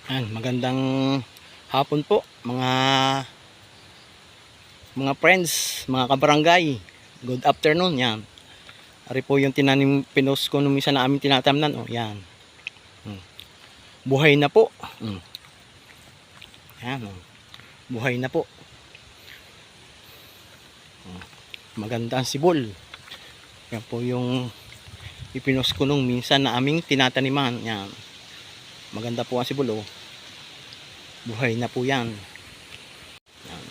Magandang hapon po mga friends, mga kabarangay. Good afternoon. Yan. Ari po yung pinost ko nung minsan na aming tinatamnan. Oh, yan. Buhay na po. Yan. Oh. Buhay na po. Maganda ang sibol. Yan po yung ipinost ko nung minsan na aming tinataniman. Yan. Maganda po ang sibol. Oh. Buhay na po yan. Yan.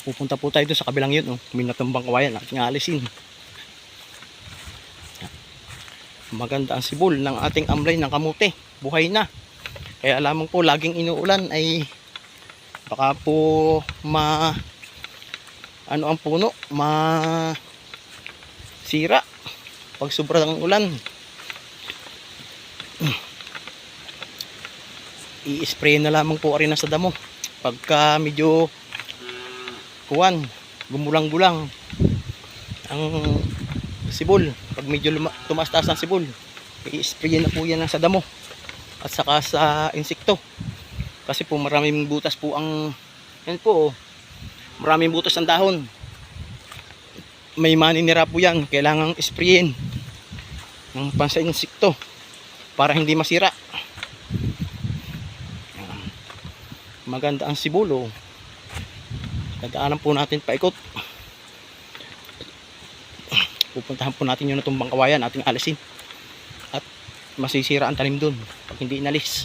Pupunta po tayo doon sa kabilang yun. Oh. May natumbang kawayan. Ating alisin. Yan. Maganda ang sibol ng ating amlay ng kamote. Buhay na. Kaya lamang po laging inuulan ay baka po ang puno sira pag sobrang ulan. I-spray na lamang po rin sa damo pagka medyo gumulang-gulang ang sibol. Pag medyo tumaas-taas ang sibol, i-spray na po yan sa damo at saka sa insekto, kasi po maraming butas po yan po, maraming butas ang dahon, may maninira po yan. Kailangang sprayin ng pansa-insekto para hindi masira. Maganda ang sibulo. Dadaanan po natin paikot. Pupuntahan po natin yung natumbang kawayan, ating alisin, at masisira ang tanim dun pag hindi inalis.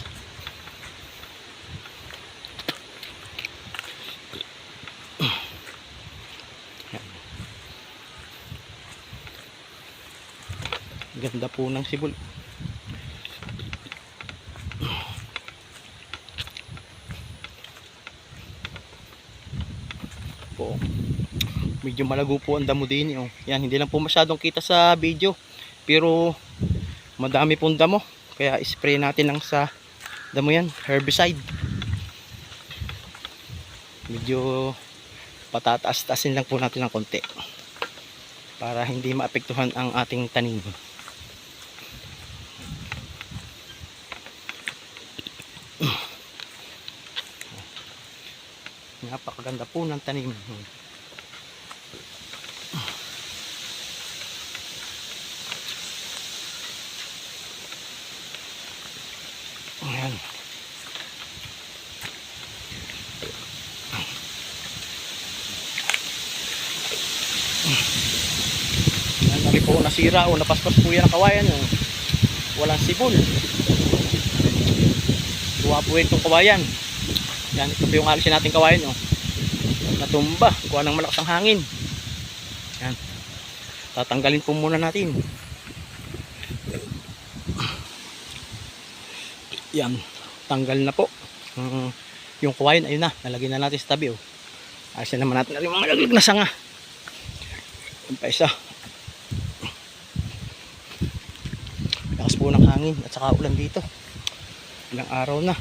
Ganda po ng sibol. Po. Medyo malago po ang damo din. Oh. Yan, hindi lang po masyadong kita sa video, pero madami pong damo. Kaya spray natin lang sa damo yan, herbicide. Medyo patataas-taasin lang po natin ng konti para hindi maapektuhan ang ating tanim. Napakaganda po ng tanim. Ayan. Ayan po, nasira o napaspas po yan ang kawayan. Walang sibol. Tuwa po itong kawayan. Yan, ito po yung alisin natin kawayan. Natumba, kuha ng malakas ang hangin. Yan. Tatanggalin po muna natin. Yan, tanggal na po. Yung kawayan, ayun na, nalagyan na natin sa tabi. Alisin naman natin yung malaglag na sanga. Yung pa isa. Lakas po ng hangin at saka ulan dito. Ilang araw na.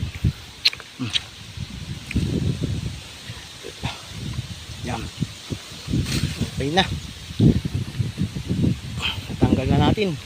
Yan. Okay na. Natanggal na natin.